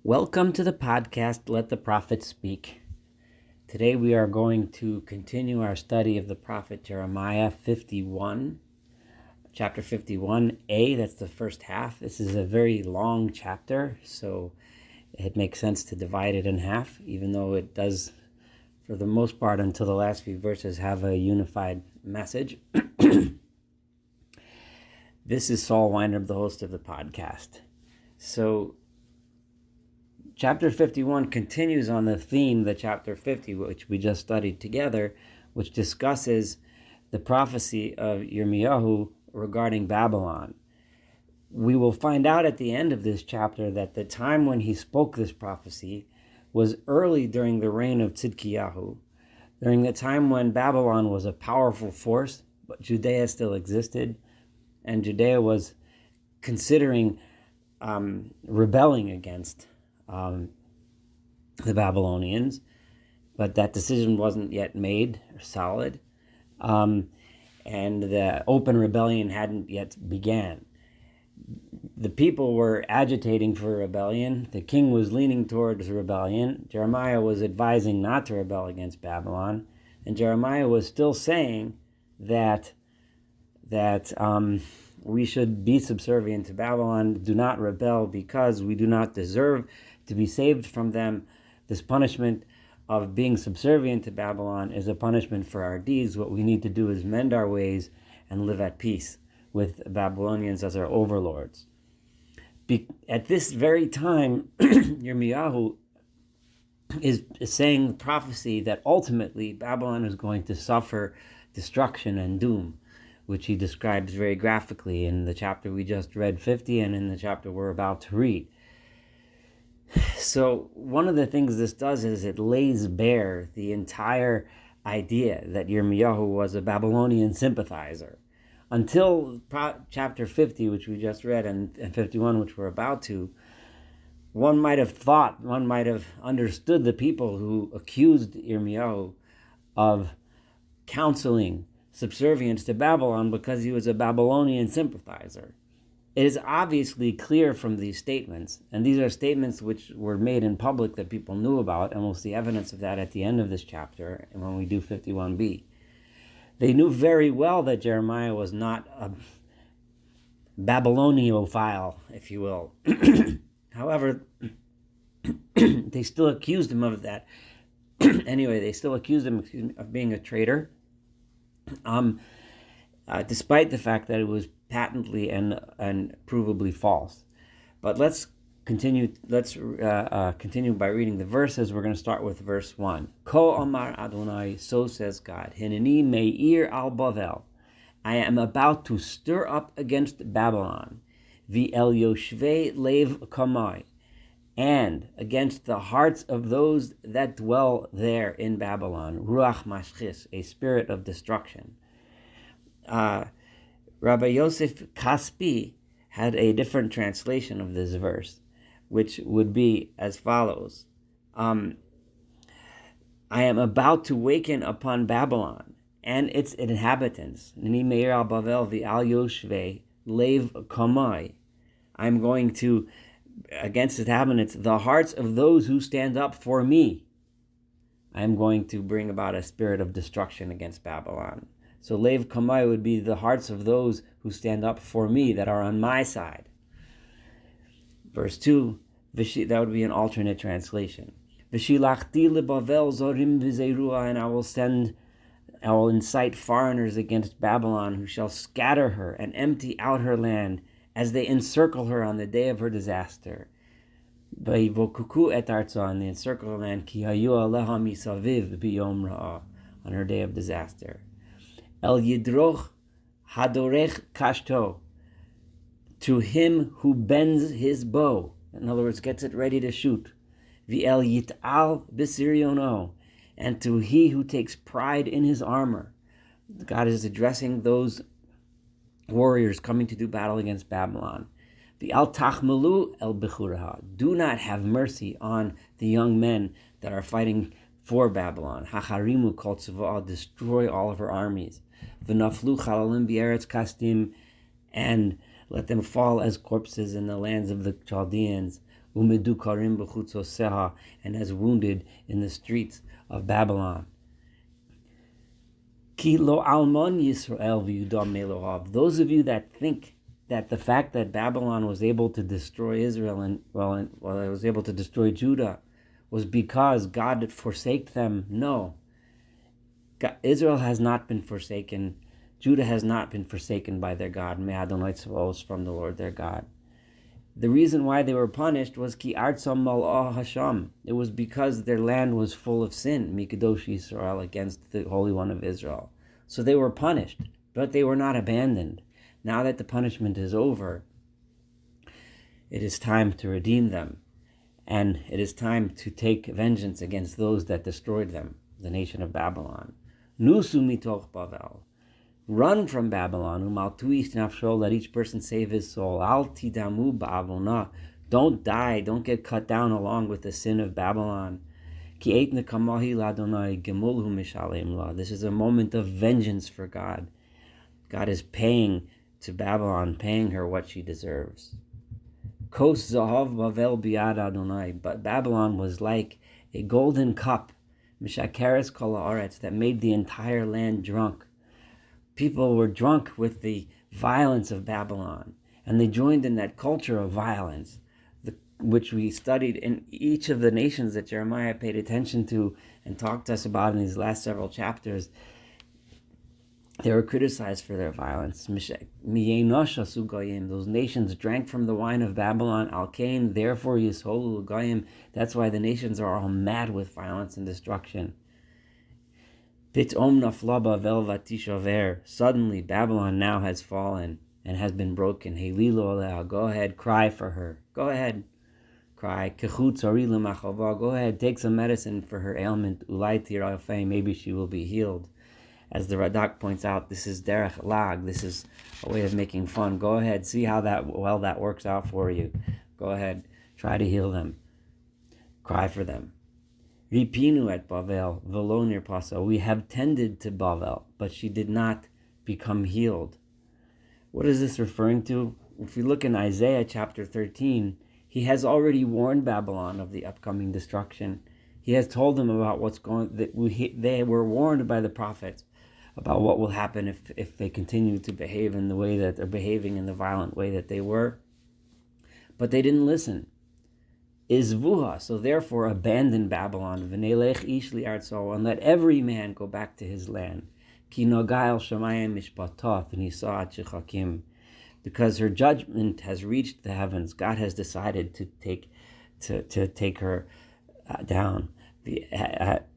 Welcome to the podcast, Let the Prophet Speak. Today we are going to continue our study of the prophet Jeremiah 51, chapter 51a, that's the first half. This is a very long chapter, so it makes sense to divide it in half, even though it does, for the most part, until the last few verses, have a unified message. This is Saul Weinreb, the host of the podcast. So, Chapter 51 continues on the theme, the chapter 50, which we just studied together, which discusses the prophecy of Yirmiyahu regarding Babylon. We will find out at the end of this chapter that the time when he spoke this prophecy was early during the reign of Tzidkiyahu, during the time when Babylon was a powerful force, but Judea still existed, and Judea was considering rebelling against the Babylonians, but that decision wasn't yet made or solid, and the open rebellion hadn't yet began. The people were agitating for rebellion. The king was leaning towards rebellion. Jeremiah was advising not to rebel against Babylon, and Jeremiah was still saying that we should be subservient to Babylon, do not rebel because we do not deserve to be saved from them. This punishment of being subservient to Babylon is a punishment for our deeds. What we need to do is mend our ways and live at peace with Babylonians as our overlords. At this very time, Yirmiyahu is saying the prophecy that ultimately Babylon is going to suffer destruction and doom, which he describes very graphically in the chapter we just read, 50, and in the chapter we're about to read. So one of the things this does is it lays bare the entire idea that Yirmiyahu was a Babylonian sympathizer. Until chapter 50, which we just read, and 51, which we're about to, one might have understood the people who accused Yirmiyahu of counseling subservience to Babylon because he was a Babylonian sympathizer. It is obviously clear from these statements, and these are statements which were made in public that people knew about, and we'll see evidence of that at the end of this chapter when we do 51b. They knew very well that Jeremiah was not a Babyloniophile, if you will. However, they still accused him of that. Anyway, they still accused him of being a traitor, despite the fact that it was patently and provably false. But let's continue by reading the verses. We're going to start with verse 1. Ko Amar Adonai, so says God, Hineni me'ir al Bavel, I am about to stir up against Babylon, v'el yoshvei lev kamai, and against the hearts of those that dwell there in Babylon, ruach mashchis, a spirit of destruction. Rabbi Yosef Kaspi had a different translation of this verse, which would be as follows. I am about to waken upon Babylon and its inhabitants. Nini meir al Bavel v'al yoshvei lev kamai. I'm going to, against its inhabitants, the hearts of those who stand up for me. I am going to bring about a spirit of destruction against Babylon. So Lev Kamai would be the hearts of those who stand up for me, that are on my side. Verse 2, that would be an alternate translation. V'shilachti leBavel zorim v'zeirua, and I will incite foreigners against Babylon, who shall scatter her and empty out her land as they encircle her on the day of her disaster. V'yivokuku et arza, and they encircle her land, ki hayu aleha misaviv b'yom ra'ah, on her day of disaster. El yidroch hadorech kashto, to him who bends his bow, in other words, gets it ready to shoot. V'el yit'al b'siriono, and to he who takes pride in his armor. God is addressing those warriors coming to do battle against Babylon. V'al tachmelu el bechuraha, do not have mercy on the young men that are fighting for Babylon. Hacharimu kol tzva'ah, destroy all of her armies. V'naflu chalalim b'eretz kasdim, and let them fall as corpses in the lands of the Chaldeans. umedukarim b'chutzoseha, and as wounded in the streets of Babylon. Ki lo almon Yisrael v'yudam melohav. Those of you that think that the fact that Babylon was able to destroy Israel and it was able to destroy Judah was because God had forsaken them. No. Israel has not been forsaken. Judah has not been forsaken by their God. Me Adonai Tzvaos, from the Lord their God. The reason why they were punished was ki artzam mal'ah Hasham. It was because their land was full of sin, Mikadosh Yisrael, against the Holy One of Israel. So they were punished, but they were not abandoned. Now that the punishment is over, it is time to redeem them. And it is time to take vengeance against those that destroyed them, the nation of Babylon. Nusu mitoch Bavel. Run from Babylon. Umaltuis nafsho. Let each person save his soul. Al tidamu ba'avona. Don't die. Don't get cut down along with the sin of Babylon. Ki eit nekamahi ladonai gemulhu mishalem la. This is a moment of vengeance for God. God is paying to Babylon, paying her what she deserves. Kos zahav bavel biad Adonai. But Babylon was like a golden cup, mishakeres kol haaretz, that made the entire land drunk. People were drunk with the violence of Babylon, and they joined in that culture of violence, which we studied in each of the nations that Jeremiah paid attention to and talked to us about in these last several chapters. They were criticized for their violence. Those nations drank from the wine of Babylon. Al-Kain, therefore Yisholu Goyim. That's why the nations are all mad with violence and destruction. Suddenly Babylon now has fallen and has been broken. Go ahead, cry for her. Go ahead, cry. Go ahead, take some medicine for her ailment. Maybe she will be healed. As the Radak points out, this is derech lag. This is a way of making fun. Go ahead, see how that works out for you. Go ahead, try to heal them. Cry for them. Ripinu at Bavel, velo nirpasa. We have tended to Bavel, but she did not become healed. What is this referring to? If we look in Isaiah chapter 13, he has already warned Babylon of the upcoming destruction. He has told them about what's going. They were warned by the prophets about what will happen if they continue to behave in the way that they're behaving, in the violent way that they were. But they didn't listen. Izvuha, so therefore abandon Babylon, v'nelech ish li'artso, and let every man go back to his land. Ki nogail shamayim mishpatah v'nisa'at shechakim, because her judgment has reached the heavens. God has decided to take her down,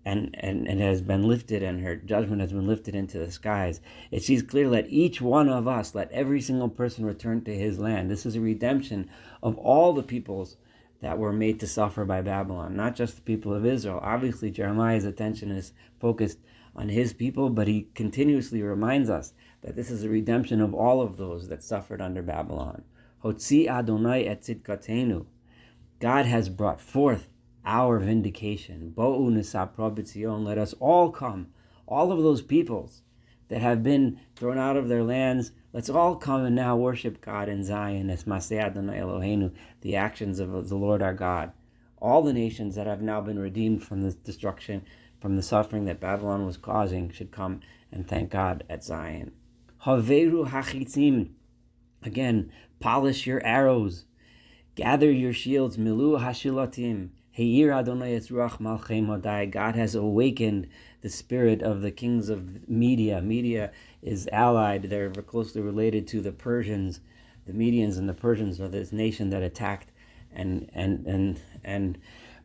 and has been lifted, and her judgment has been lifted into the skies. It sees clear, let each one of us, let every single person return to his land. This is a redemption of all the peoples that were made to suffer by Babylon, not just the people of Israel. Obviously, Jeremiah's attention is focused on his people, but he continuously reminds us that this is a redemption of all of those that suffered under Babylon. Hotzi Adonai et tzidkatenu. God has brought forth our vindication. Bo'u nisapra b'tzion. Let us all come, all of those peoples that have been thrown out of their lands, let's all come and now worship God in Zion, as Maseh Adonai Eloheinu, the actions of the Lord our God. All the nations that have now been redeemed from the destruction, from the suffering that Babylon was causing, should come and thank God at Zion. Haveru hachitzim. Again, polish your arrows. Gather your shields. Milu hashilatim. Heir Adonai es ruach malchei modai. God has awakened the spirit of the kings of Media. Media is allied, they're closely related to the Persians. The Medians and the Persians are this nation that attacked and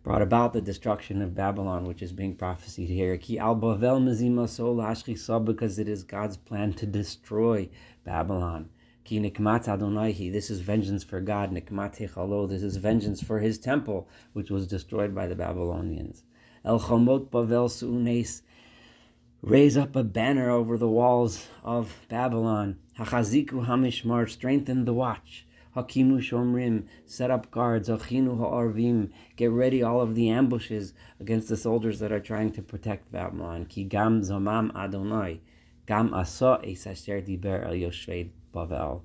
brought about the destruction of Babylon, which is being prophesied here. Ki al Bavel mezima sol hashchisa, because it is God's plan to destroy Babylon. Ki nikmat Adonai, this is vengeance for God. Nikmat hechalo, this is vengeance for his temple, which was destroyed by the Babylonians. El chamot Bavel su'unes, raise up a banner over the walls of Babylon. Hachaziku hamishmar, strengthen the watch. Hakimu shomrim, set up guards. Achinu ha'arvim, get ready all of the ambushes against the soldiers that are trying to protect Babylon. Ki gam zamam Adonai, gam asa es asher diber el yoshvei Bavel.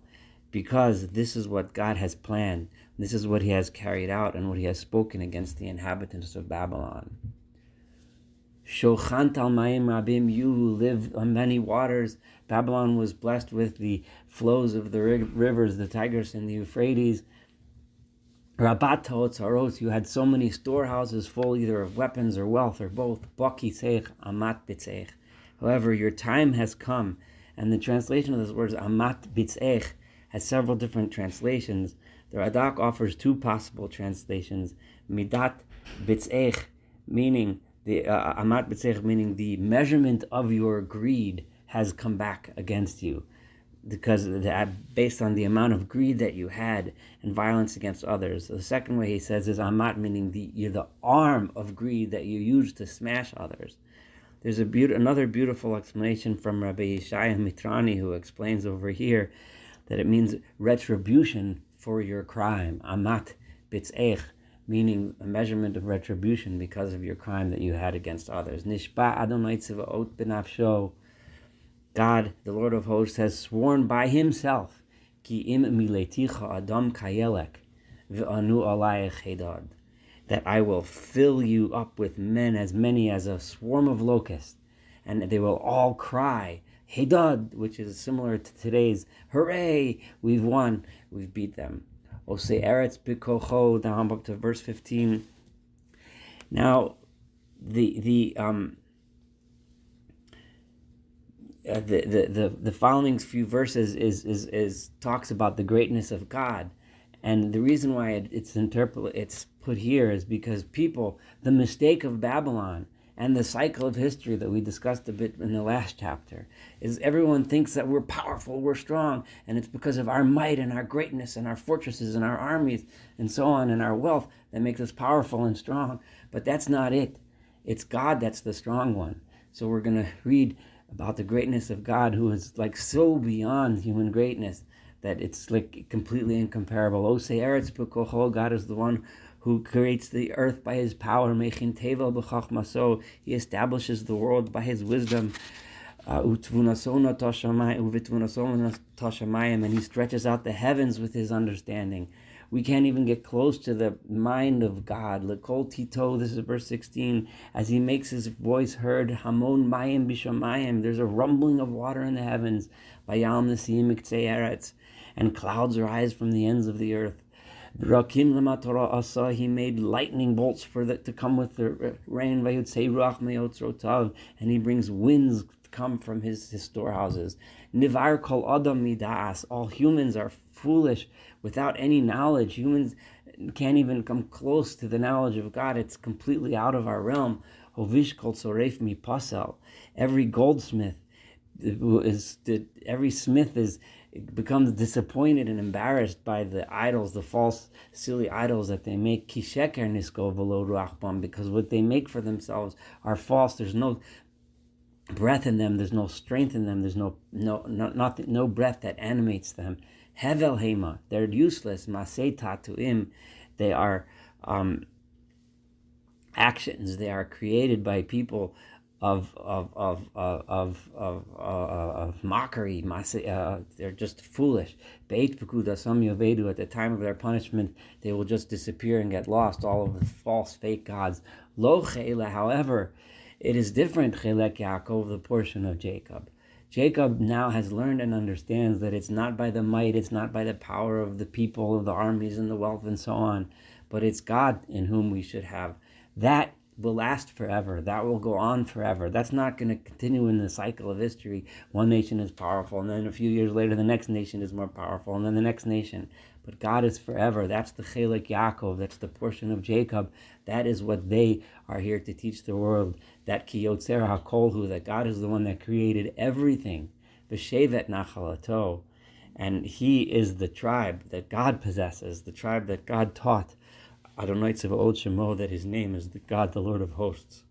Because this is what God has planned. This is what he has carried out and what he has spoken against the inhabitants of Babylon. Shochant al mayim rabim, you who live on many waters. Babylon was blessed with the flows of the rivers, the Tigris and the Euphrates. Rabat ha'otzaros, you had so many storehouses full either of weapons or wealth or both. B'kiseich amat bitzeich. However, your time has come, and the translation of this word amat bitzeich has several different translations. The Radak offers two possible translations: midat bitzeich, meaning the amat bitzeich, meaning the measurement of your greed has come back against you, because based on the amount of greed that you had and violence against others. So the second way he says is amat, meaning you're the arm of greed that you use to smash others. There's another beautiful explanation from Rabbi Yeshaya Mitrani, who explains over here that it means retribution for your crime. Amat bitzeich, meaning a measurement of retribution because of your crime that you had against others. Nishba Adonai Tzvaot b'nafsho, God, the Lord of hosts, has sworn by himself, Ki im mileticha adam kayelek v'anu alayich hedad, that I will fill you up with men as many as a swarm of locusts, and they will all cry, Hedad, which is similar to today's, hooray, we've won, we've beat them. Osei Eretz b'kocho, down up to verse 15. Now, the following few verses is talks about the greatness of God, and the reason why it's put here is because the mistake of Babylon and the cycle of history that we discussed a bit in the last chapter is everyone thinks that we're powerful, we're strong, and it's because of our might and our greatness and our fortresses and our armies and so on and our wealth that makes us powerful and strong. But that's not it. It's God that's the strong one. So we're going to read about the greatness of God, who is like so beyond human greatness that it's like completely incomparable. Osei Eretz b'kocho, God is the one who creates the earth by his power. Mechin tevel b'chachmaso, he establishes the world by his wisdom. Utvunasona tashamayim, and he stretches out the heavens with his understanding. We can't even get close to the mind of God. Lekol tito, this is verse 16, as he makes his voice heard. Hamon mayim bishamayim, there's a rumbling of water in the heavens. Vayam nesim iktzei eretz, and clouds rise from the ends of the earth. Rakim lematorah asa, he made lightning bolts to come with the rain. Vayotzei ruach meyotzrotav, and he brings winds to come from his storehouses. Nivar kol adam midas, all humans are foolish without any knowledge. Humans can't even come close to the knowledge of God. It's completely out of our realm. Hovish kol soref mipasel, every goldsmith every smith becomes disappointed and embarrassed by the idols, the false, silly idols that they make. Kisheker nisko v'lo ruach bam, because what they make for themselves are false. There's no breath in them. There's no strength in them. There's no breath that animates them. Hevel hema, they're useless. Masei tatuim, they are actions. They are created by people of mockery. They're just foolish. Beit pekudasam yovedu, at the time of their punishment, they will just disappear and get lost. All of the false, fake gods. Lo chela, however, it is different. Chelek Yaakov, the portion of Jacob. Jacob now has learned and understands that it's not by the might, it's not by the power of the people, of the armies and the wealth and so on, but it's God in whom we should have. That will last forever. That will go on forever. That's not going to continue in the cycle of history. One nation is powerful, and then a few years later, the next nation is more powerful, and then the next nation. But God is forever. That's the Chelek Yaakov. That's the portion of Jacob. That is what they are here to teach the world. That Ki Yotzer HaKolhu, that God is the one that created everything. V'shevet Nachalato. And he is the tribe that God possesses, the tribe that God taught. Adonai Tzvaot Shemo, that his name is the God, the Lord of hosts.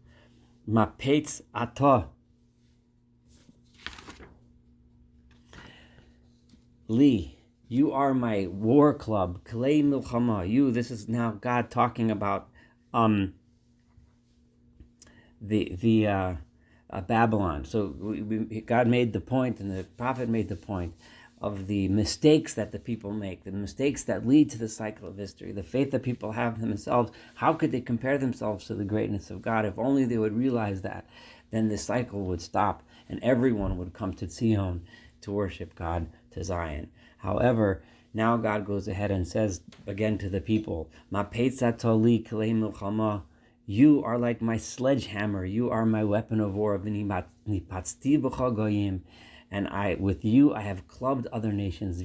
Mapetz Atah. Li, you are my war club. Klei Milchama, you, this is now God talking about Babylon. So God made the point, and the prophet made the point. the mistakes that the people make, the mistakes that lead to the cycle of history, the faith that people have in themselves. How could they compare themselves to the greatness of God? If only they would realize that, then the cycle would stop and everyone would come to Zion to worship God, to Zion. However, now God goes ahead and says again to the people, you are like my sledgehammer, you are my weapon of war, and with you I have clubbed other nations,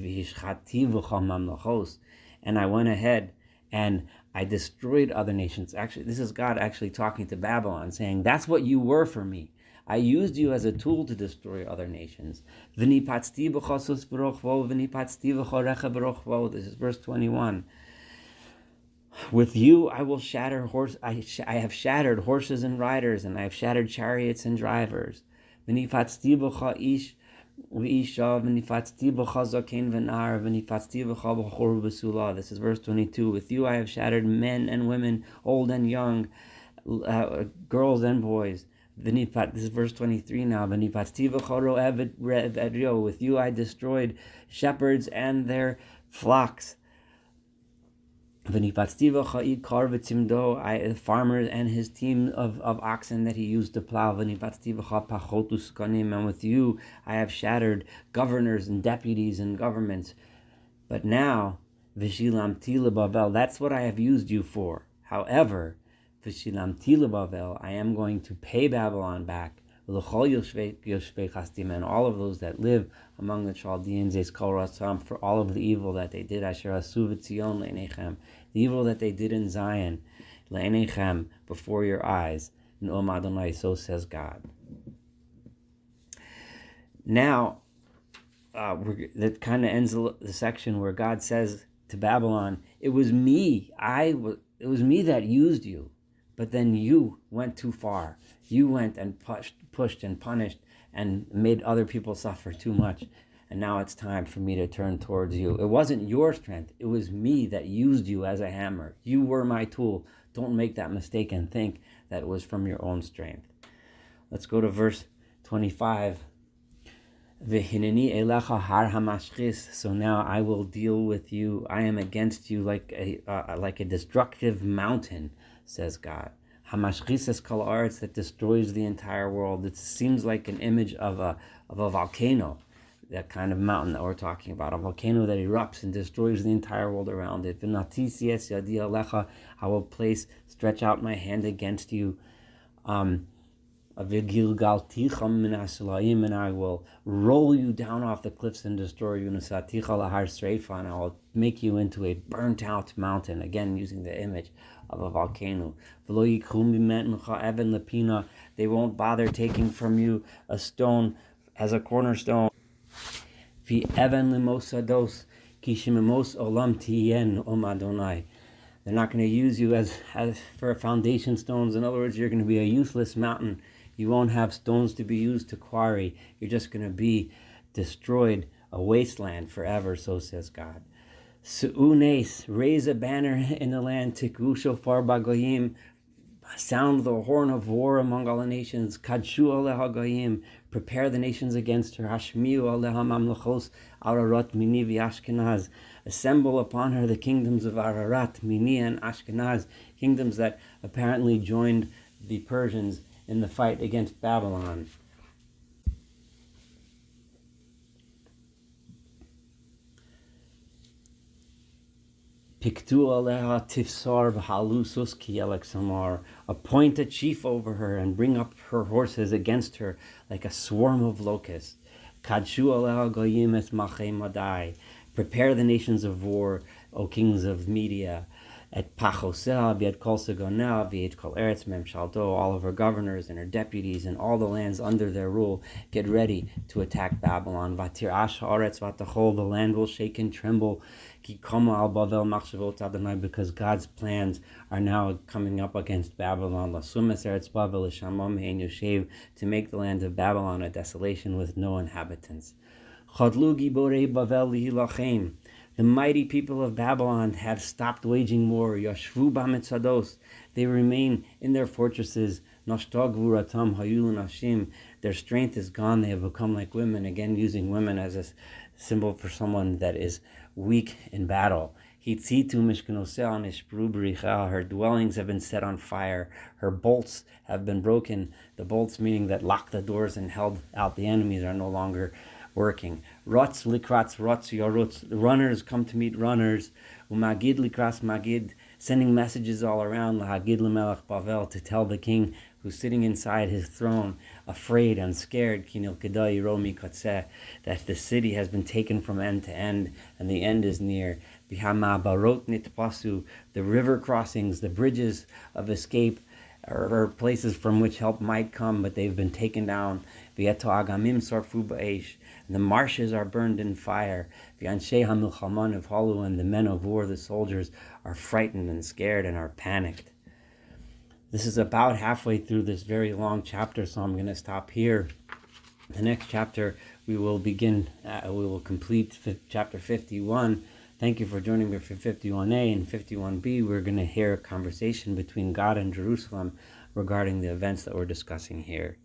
and I went ahead and I destroyed other nations. Actually, this is God actually talking to Babylon, saying, that's what you were for me. I used you as a tool to destroy other nations. This is verse 21. With you I will shatter I have shattered horses and riders, and I have shattered chariots and drivers. This is verse 22. With you I have shattered men and women, old and young, girls and boys. This is verse 23 now. With you I destroyed shepherds and their flocks. Farmers and his team of oxen that he used to plow. And with you I have shattered governors and deputies and governments. But now, that's what I have used you for. However, I am going to pay Babylon back, and all of those that live among the Chaldeans, for all of the evil that they did, the evil that they did in Zion, before your eyes, so says God. Now, that kind of ends the section where God says to Babylon, it was me that used you, but then you went too far. You went and pushed and punished and made other people suffer too much. And now it's time for me to turn towards you. It wasn't your strength. It was me that used you as a hammer. You were my tool. Don't make that mistake and think that it was from your own strength. Let's go to verse 25. So now I will deal with you. I am against you like a destructive mountain, says God. Hamashchis kol haaretz, that destroys the entire world. It seems like an image of a volcano, that kind of mountain that we're talking about, a volcano that erupts and destroys the entire world around it. I will stretch out my hand against you. And I will roll you down off the cliffs and destroy you. And I will make you into a burnt out mountain, again using the image of a volcano. They won't bother taking from you a stone as a cornerstone. They're not going to use you as for foundation stones. In other words, you're going to be a useless mountain. You won't have stones to be used to quarry. You're just going to be destroyed, a wasteland forever, so says God. Su'unes, raise a banner in the land. Tikru shofar bagoyim, sound the horn of war among all the nations. Kadshu aleha goyim, prepare the nations against her. Hashmiu aleha mamlechos Ararat, Mini, Ashkenaz. Assemble upon her the kingdoms of Ararat, Mini, and Ashkenaz, kingdoms that apparently joined the Persians in the fight against Babylon. Piktu aleha tifsar b'halusus kiyelek samar. Appoint a chief over her and bring up her horses against her like a swarm of locusts. Kadshu aleha goyim es machem madai. Prepare the nations of war, O kings of Media. Et pachosel v'et kol segonel v'et kol eretz memshalto. All of her governors and her deputies and all the lands under their rule, get ready to attack Babylon. Vatirash haaretz vatachol. The land will shake and tremble. Ki koma al bavel machshavot Adonai, because God's plans are now coming up against Babylon. Lasumes eretz bavel l'shamam hein yoshev, to make the land of Babylon a desolation with no inhabitants. Chodlu giborei bavel lihilachem. The mighty people of Babylon have stopped waging war. Yashvu b'mitzados. They remain in their fortresses. Nashtag vuratam hayul nashim. Their strength is gone. They have become like women. Again, using women as a symbol for someone that is weak in battle. Her dwellings have been set on fire. Her bolts have been broken. The bolts meaning that locked the doors and held out the enemies are no longer working. Rotz likratz rotz yorutz. Runners come to meet runners. Umagid likras magid. Sending messages all around. Lahagid lemelech Bavel, to tell the king who's sitting inside his throne, afraid and scared, Kinil Kedai Romi Katseh, that the city has been taken from end to end and the end is near. Bihama Barot Nitpasu, the river crossings, the bridges of escape, or places from which help might come, but they've been taken down. V'yeto agamim sarfu ba'esh, and the marshes are burned in fire. V'anshei hamilchaman of Halu, and the men of war, the soldiers, are frightened and scared and are panicked. This is about halfway through this very long chapter, so I'm going to stop here. The next chapter, we will complete chapter 51. Thank you for joining me for 51a and 51b. We're going to hear a conversation between God and Jerusalem regarding the events that we're discussing here.